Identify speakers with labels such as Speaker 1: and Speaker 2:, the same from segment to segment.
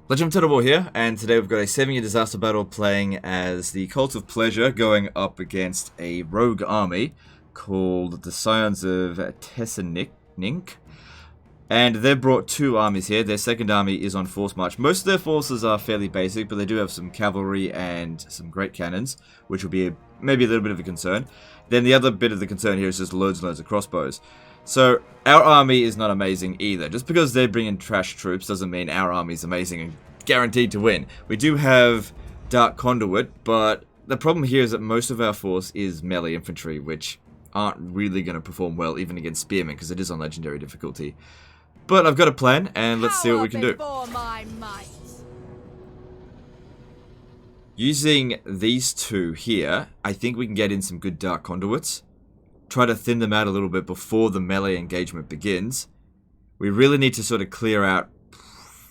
Speaker 1: Legend of War here, and today we've got a 7-year disaster battle playing as the Cult of Pleasure going up against a rogue army called the Scions of Tessanink. And they've brought two armies here. Their second army is on force march. Most of their forces are fairly basic, but they do have some cavalry and some great cannons, which will be maybe a little bit of a concern. Then the other bit of the concern here is just loads and loads of crossbows. So our army is not amazing either. Just because they bring in trash troops doesn't mean our army is amazing and guaranteed to win. We do have Dark Conduit, but the problem here is that most of our force is melee infantry, which aren't really going to perform well even against spearmen because it is on legendary difficulty. But I've got a plan, and let's see what we can do. Using these two here, I think we can get in some good Dark Conduits. Try to thin them out a little bit before the melee engagement begins. We really need to sort of clear out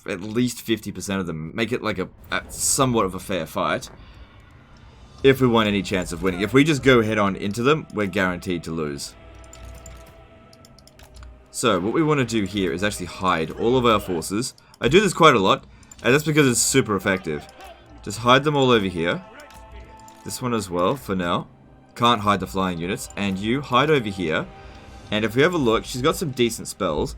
Speaker 1: at least 50% of them. Make it like a somewhat of a fair fight. If we want any chance of winning. If we just go head on into them, we're guaranteed to lose. So, what we want to do here is actually hide all of our forces. I do this quite a lot, and that's because it's super effective. Just hide them all over here. This one as well, for now. Can't hide the flying units. And you, hide over here. And if we have a look, she's got some decent spells.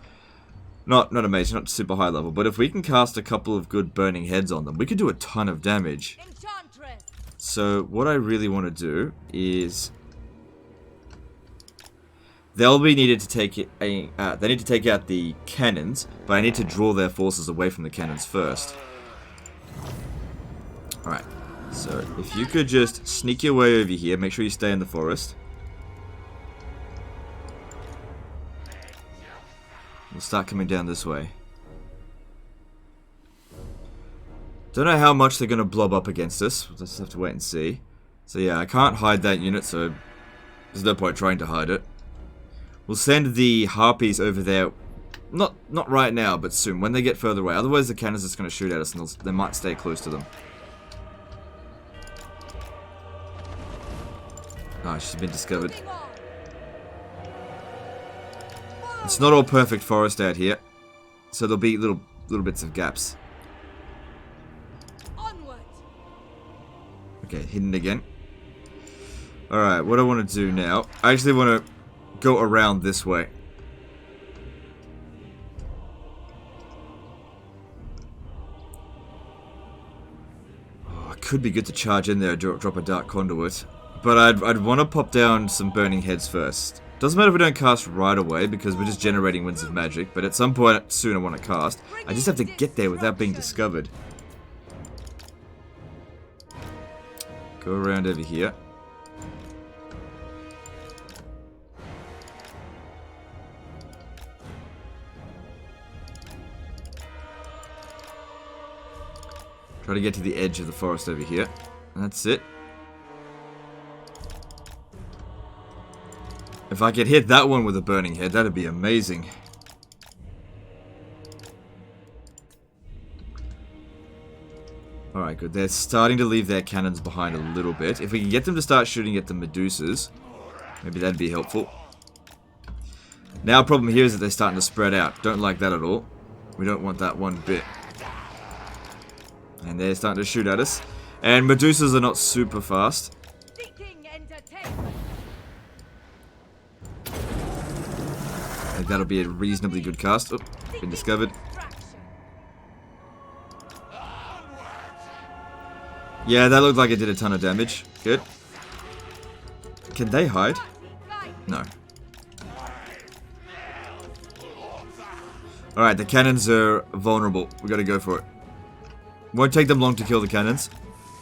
Speaker 1: Not amazing, not super high level, but if we can cast a couple of good burning heads on them, we could do a ton of damage. So, what I really want to do is... They'll be needed to take it. They need to take out the cannons, but I need to draw their forces away from the cannons first. Alright, so if you could just sneak your way over here, make sure you stay in the forest. We'll start coming down this way. Don't know how much they're going to blob up against us. We'll just have to wait and see. So yeah, I can't hide that unit, so there's no point trying to hide it. We'll send the harpies over there, not right now, but soon, when they get further away. Otherwise the cannons are just going to shoot at us and they might stay close to them. Ah, she's been discovered. It's not all perfect forest out here, so there'll be little bits of gaps. Okay, hidden again. Alright, what I want to do now, I actually want to go around this way. Oh, it could be good to charge in there, drop a Dark Conduit. But I'd want to pop down some burning heads first. Doesn't matter if we don't cast right away, because we're just generating winds of magic. But at some point soon I want to cast. I just have to get there without being discovered. Go around over here. Try to get to the edge of the forest over here. That's it. If I could hit that one with a burning head, that'd be amazing. Alright, good. They're starting to leave their cannons behind a little bit. If we can get them to start shooting at the Medusas, maybe that'd be helpful. Now, problem here is that they're starting to spread out. Don't like that at all. We don't want that one bit. And they're starting to shoot at us. And Medusas are not super fast. I think that'll be a reasonably good cast. Oh, been discovered. Yeah, that looked like it did a ton of damage. Good. Can they hide? No. Alright, the cannons are vulnerable. We gotta go for it. Won't take them long to kill the cannons,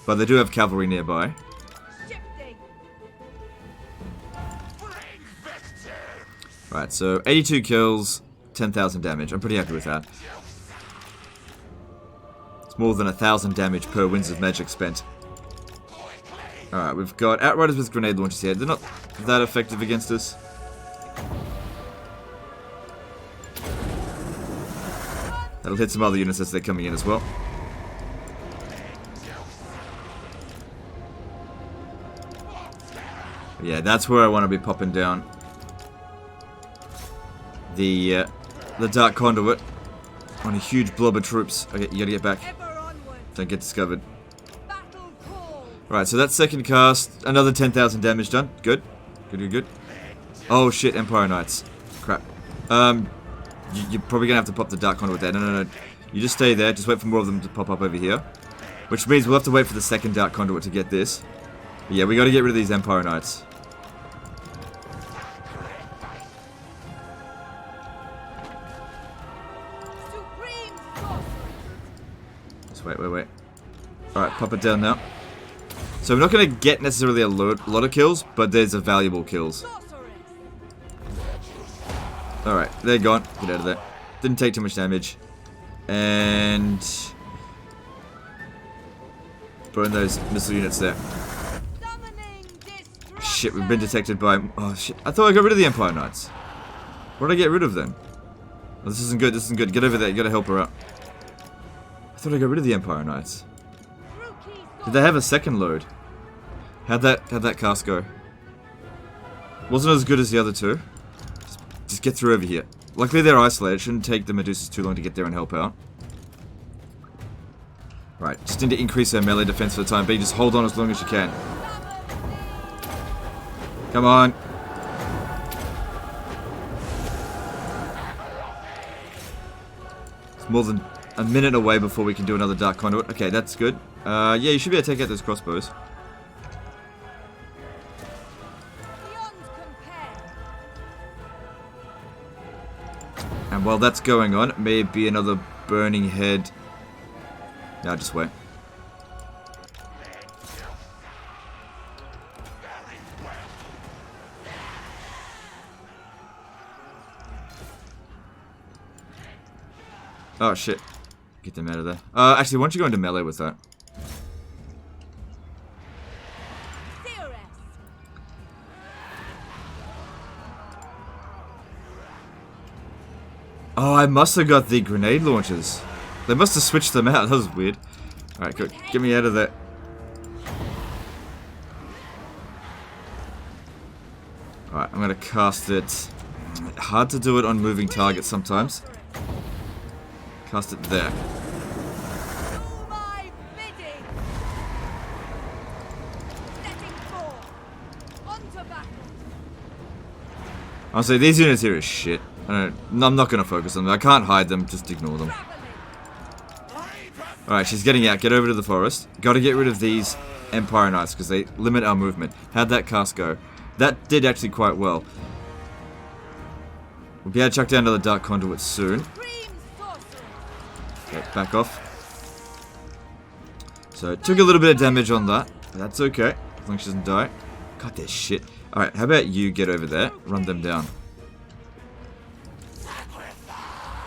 Speaker 1: but they do have cavalry nearby. Right, so 82 kills, 10,000 damage. I'm pretty happy with that. It's more than 1,000 damage per Winds of Magic spent. Alright, we've got Outriders with grenade launchers here. They're not that effective against us. That'll hit some other units as they're coming in as well. Yeah, that's where I want to be popping down. The Dark Conduit on a huge blob of troops. Okay, you gotta get back. Don't get discovered. Right, so that second cast, another 10,000 damage done. Good. Good. Oh shit, Empire Knights. Crap. You're probably gonna have to pop the Dark Conduit there. No. You just stay there, just wait for more of them to pop up over here. Which means we'll have to wait for the second Dark Conduit to get this. But yeah, we gotta get rid of these Empire Knights. Just wait. Alright, pop it down now. So we're not going to get necessarily a lot of kills, but there's a valuable kills. Alright, they're gone. Get out of there. Didn't take too much damage. And... burn those missile units there. Shit, we've been detected by... oh shit, I thought I got rid of the Empire Knights. What did I get rid of then? Oh, this isn't good, Get over there, you gotta help her out. I thought I got rid of the Empire Knights. Did they have a second load? How'd that cast go? Wasn't as good as the other two. Just get through over here. Luckily they're isolated. Shouldn't take the Medusas too long to get there and help out. Right, just need to increase our melee defense for the time being. Just hold on as long as you can. Come on. It's more than a minute away before we can do another Dark Conduit. Okay, that's good. Yeah, you should be able to take out those crossbows. And while that's going on, it may be another burning head. No, just wait. Oh shit. Get them out of there. Actually, why don't you go into melee with that? Oh, I must have got the grenade launchers. They must have switched them out. That was weird. Alright, good. Get me out of there. Alright, I'm gonna cast it. Hard to do it on moving targets sometimes. Cast it there. Honestly, these units here are shit. I'm not gonna focus on them. I can't hide them, just ignore them. Alright, she's getting out. Get over to the forest. Gotta get rid of these Empire Knights, because they limit our movement. How'd that cast go? That did actually quite well. We'll be able to chuck down another Dark Conduit soon. Okay, back off. So, took a little bit of damage on that. But that's okay, as long as she doesn't die. God, they're shit. Alright, how about you get over there, run them down.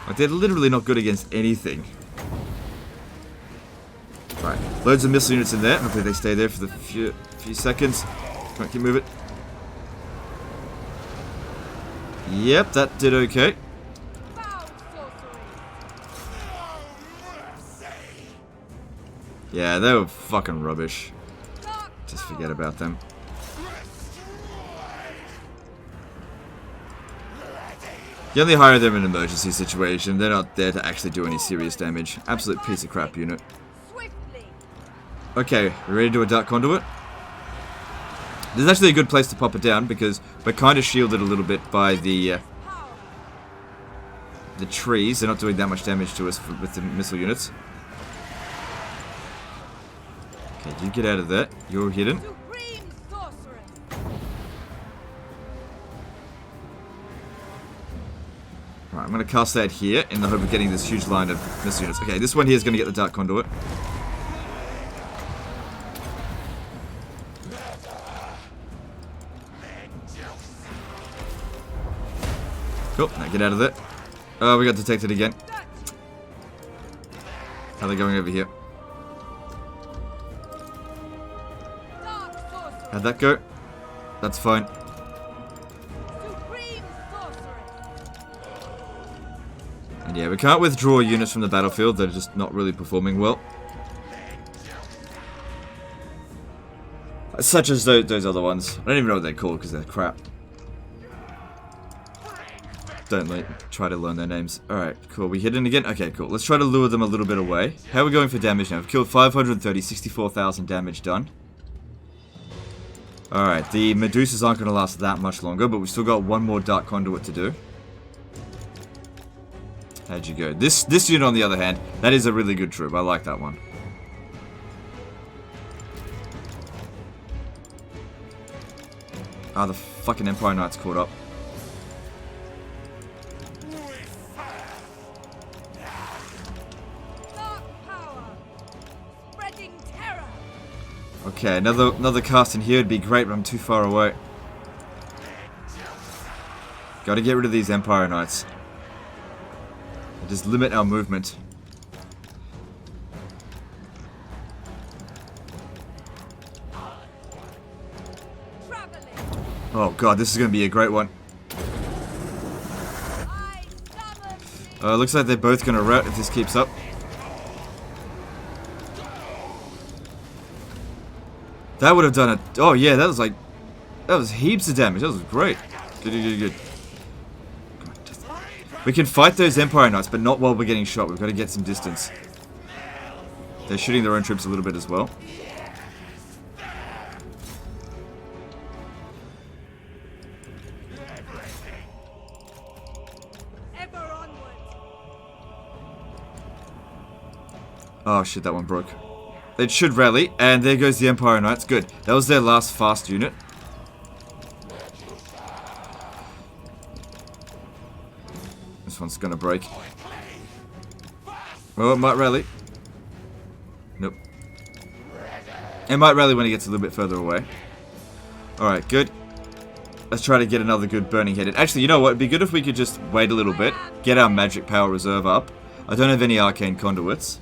Speaker 1: Like, they're literally not good against anything. Right, loads of missile units in there. Hopefully they stay there for the few seconds. Come on, keep moving. Yep, that did okay. Yeah, they were fucking rubbish. Just forget about them. You only hire them in an emergency situation. They're not there to actually do any serious damage. Absolute piece of crap unit. Okay, we're ready to do a Dark Conduit. This is actually a good place to pop it down because we're kind of shielded a little bit by the trees. They're not doing that much damage to us with the missile units. Okay, you get out of there. You're hidden. Right, I'm going to cast that here in the hope of getting this huge line of missile units. Okay, this one here is going to get the Dark Conduit. Cool, now get out of there. Oh, we got detected again. How are they going over here? How'd that go? That's fine. And yeah, we can't withdraw units from the battlefield. They're just not really performing well. Such as those other ones. I don't even know what they're called because they're crap. don't try to learn their names. Alright, cool. We hit it again? Okay, cool. Let's try to lure them a little bit away. How are we going for damage now? We've killed 530, 64,000 damage done. Alright, the Medusas aren't going to last that much longer, but we've still got one more Dark Conduit to do. How'd you go? This unit, on the other hand, that is a really good troop. I like that one. Ah, the fucking Empire Knights caught up. Okay, another cast in here would be great, but I'm too far away. Gotta get rid of these Empire Knights. Just limit our movement. Oh god, this is gonna be a great one. Looks like they're both gonna rout if this keeps up. That would have done it. Oh yeah, that was heaps of damage. That was great. Good. We can fight those Empire Knights, but not while we're getting shot. We've got to get some distance. They're shooting their own troops a little bit as well. Oh shit, that one broke. It should rally, and there goes the Empire Knights. Good. That was their last fast unit. This one's gonna break. Oh, it might rally. Nope. It might rally when it gets a little bit further away. Alright, good. Let's try to get another good burning headed. Actually, you know what? It'd be good if we could just wait a little bit, get our magic power reserve up. I don't have any arcane conduits.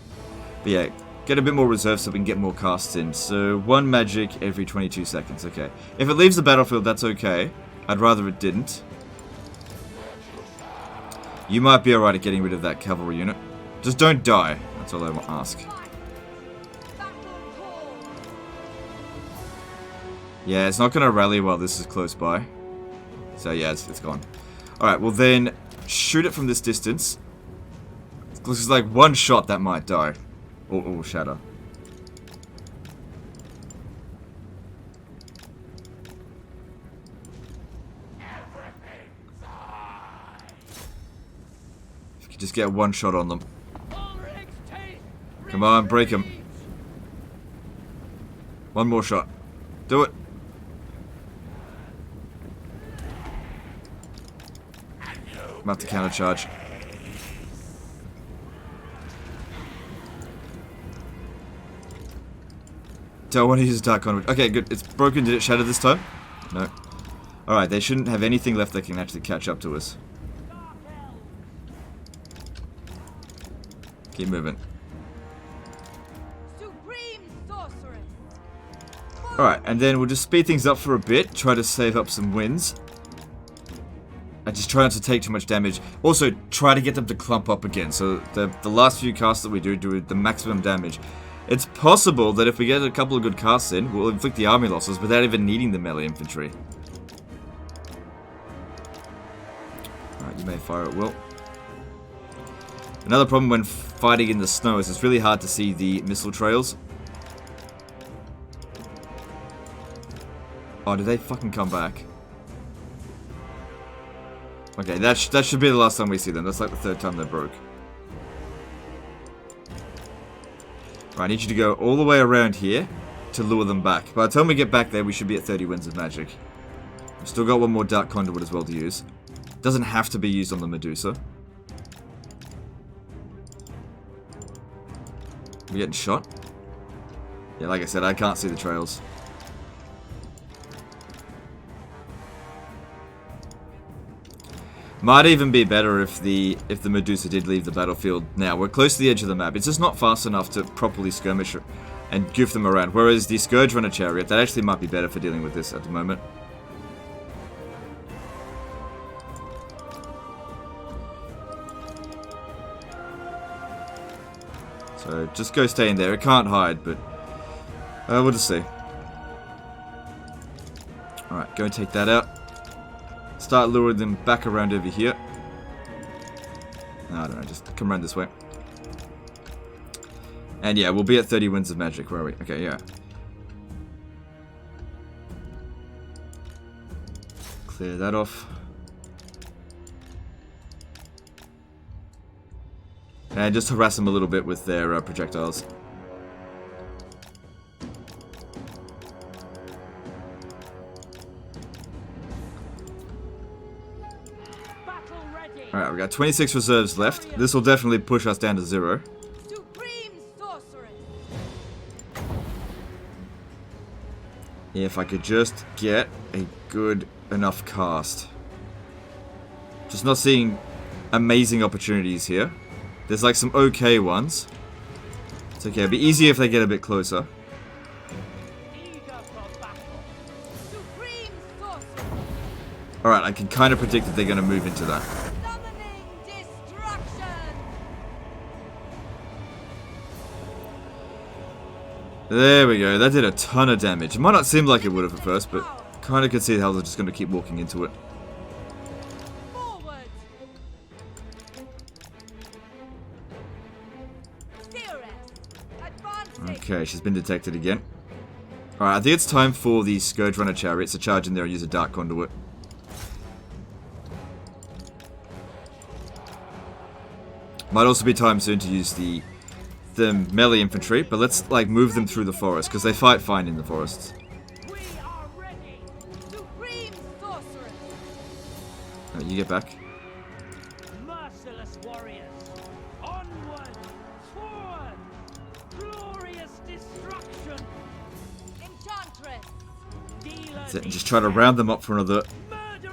Speaker 1: But yeah, get a bit more reserve so we can get more casts in. So, one magic every 22 seconds. Okay. If it leaves the battlefield, that's okay. I'd rather it didn't. You might be alright at getting rid of that cavalry unit. Just don't die. That's all I ask. Yeah, it's not going to rally while this is close by. So yeah, it's gone. Alright, well then, shoot it from this distance. Looks like one shot that might die. Or shatter. If you could just get one shot on them. Come on, break them. One more shot. Do it. I'm about to countercharge. Do I want to use a Dark Conduit? Okay, good. It's broken. Did it shatter this time? No. Alright, they shouldn't have anything left that can actually catch up to us. Keep moving. Alright, and then we'll just speed things up for a bit. Try to save up some wins. And just try not to take too much damage. Also, try to get them to clump up again. So the last few casts that we do the maximum damage. It's possible that if we get a couple of good casts in, we'll inflict the army losses without even needing the melee infantry. Alright, you may fire at will. Another problem when fighting in the snow is it's really hard to see the missile trails. Oh, did they fucking come back? Okay, that should be the last time we see them. That's like the third time they broke. Right, I need you to go all the way around here to lure them back. By the time we get back there, we should be at 30 winds of magic. We've still got one more Dark Conduit as well to use. Doesn't have to be used on the Medusa. We getting shot? Yeah, like I said, I can't see the trails. Might even be better if the Medusa did leave the battlefield now. We're close to the edge of the map. It's just not fast enough to properly skirmish and goof them around. Whereas the Scourge Runner Chariot, that actually might be better for dealing with this at the moment. So just go stay in there. It can't hide, but we'll just see. Alright, go and take that out. Start luring them back around over here. I don't know, just come around this way. And yeah, we'll be at 30 winds of magic. Where are we? Okay, yeah. Clear that off. And just harass them a little bit with their projectiles. Alright, we got 26 reserves left. This will definitely push us down to 0.
Speaker 2: Supreme sorceress.
Speaker 1: If I could just get a good enough cast. Just not seeing amazing opportunities here. There's like some okay ones. It's okay, it'll be easier if they get a bit closer. Alright, I can kind of predict that they're going to move into that. There we go, that did a ton of damage. It might not seem like it would have at first, but kind of could see how they're just going to keep walking into it. Okay, she's been detected again. Alright, I think it's time for the Scourge Runner Chariots to charge in there and use a Dark Conduit. Might also be time soon to use the melee infantry, but let's like move them through the forest because they fight fine in the forests.
Speaker 2: We are ready. Supreme sorceress.
Speaker 1: Oh, you get back.
Speaker 2: Merciless warriors. Onward. Forward. Glorious destruction. Enchantress.
Speaker 1: That's it. And just try to round them up for another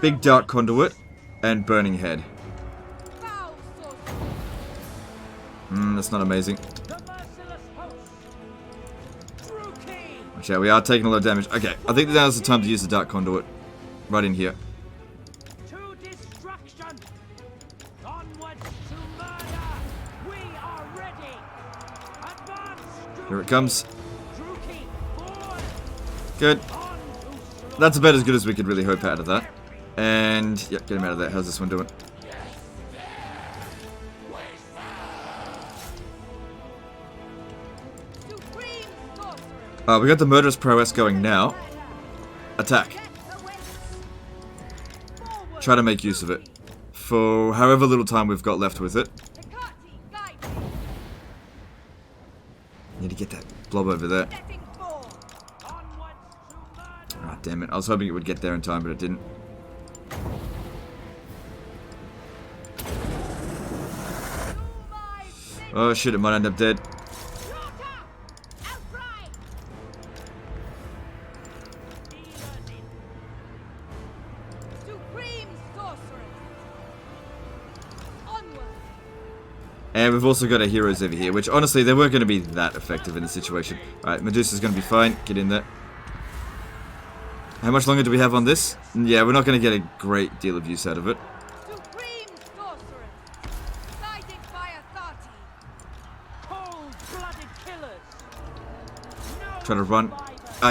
Speaker 1: big Dark Conduit and Burning Head. That's not amazing. Okay, we are taking a lot of damage. Okay, I think now's the time to use the Dark Conduit. Right in here.
Speaker 2: To destruction. Onwards to murder. We are ready. Advance.
Speaker 1: Here it comes. Good. That's about as good as we could really hope out of that. And, yep, get him out of there. How's this one doing? We got the Murderous Prowess going now. Attack. Try to make use of it. For however little time we've got left with it. Need to get that blob over there. Ah, damn it. I was hoping it would get there in time, but it didn't. Oh shit, it might end up dead. And we've also got our heroes over here, which honestly, they weren't going to be that effective in this situation. Alright, Medusa's going to be fine. Get in there. How much longer do we have on this? Yeah, we're not going to get a great deal of use out of it.
Speaker 2: Supreme sorceress. Guided by authority. Cold-blooded killers. No
Speaker 1: Try to run.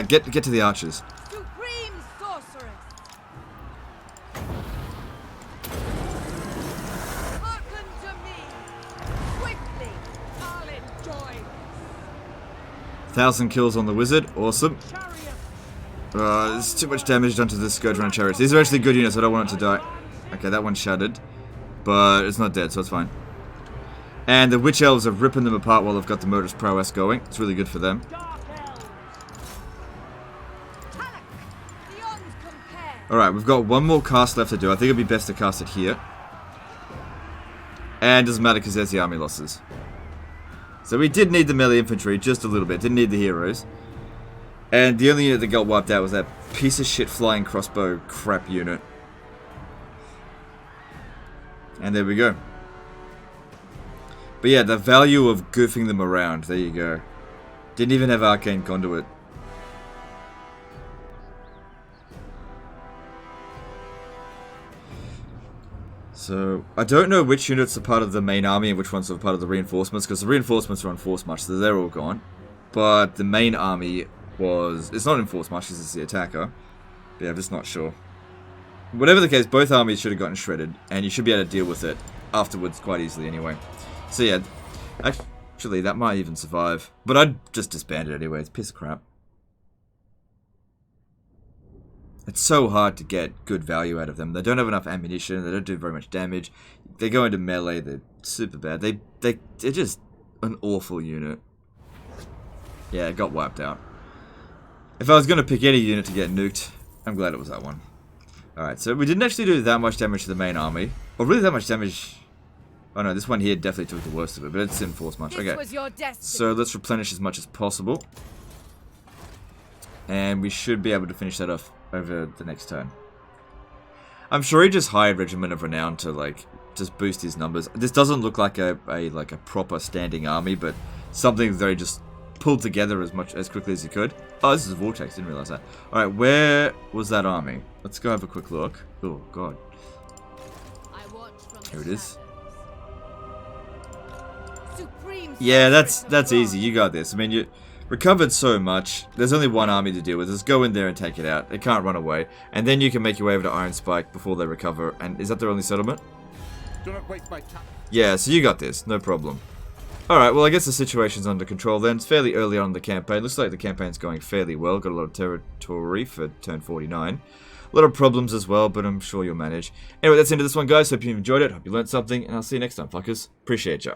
Speaker 1: Get to the archers.
Speaker 2: Supreme sorceress. Hearken to me. Swiftly, I'll enjoy.
Speaker 1: 1,000 kills on the wizard. Awesome. There's too much damage done to this Scourge Runner Chariots. These are actually good units. I don't want it to die. Okay, that one's shattered. But it's not dead, so it's fine. And the Witch Elves are ripping them apart while they've got the Murderous Prowess going. It's really good for them. Alright, we've got one more cast left to do. I think it'd be best to cast it here. And it doesn't matter because there's the army losses. So we did need the melee infantry just a little bit. Didn't need the heroes. And the only unit that got wiped out was that piece of shit flying crossbow crap unit. And there we go. But yeah, the value of goofing them around. There you go. Didn't even have Arcane Conduit. So, I don't know which units are part of the main army and which ones are part of the reinforcements, because the reinforcements are on force march, so they're all gone. But the main army was... It's not in force march, because it's the attacker. But yeah, I'm just not sure. Whatever the case, both armies should have gotten shredded, and you should be able to deal with it. afterwards quite easily anyway. So yeah, actually that might even survive. But I'd just disband it anyway, it's piss of crap. It's so hard to get good value out of them. They don't have enough ammunition, they don't do very much damage. They go into melee, they're super bad. They're just an awful unit. Yeah, it got wiped out. If I was going to pick any unit to get nuked, I'm glad it was that one. Alright, so we didn't actually do that much damage to the main army. Or really that much damage... Oh no, this one here definitely took the worst of it, but it didn't force much. Okay, so let's replenish as much as possible. And we should be able to finish that off over the next turn. I'm sure he just hired Regiment of Renown to, like, just boost his numbers. This doesn't look like a proper standing army, but something that he just pulled together as quickly as he could. Oh, this is a vortex, didn't realize that. Alright, where was that army? Let's go have a quick look. Oh, God. Here it is. Yeah, that's easy. You got this. I mean, you recovered so much. There's only one army to deal with. Just go in there and take it out. It can't run away. And then you can make your way over to Iron Spike before they recover. And is that their only settlement?
Speaker 3: Do not waste my time.
Speaker 1: Yeah, so you got this. No problem. Alright, well, I guess the situation's under control then. It's fairly early on in the campaign. Looks like the campaign's going fairly well. Got a lot of territory for turn 49. A lot of problems as well, but I'm sure you'll manage. Anyway, that's the end of this one, guys. Hope you enjoyed it. Hope you learned something. And I'll see you next time, fuckers. Appreciate ya.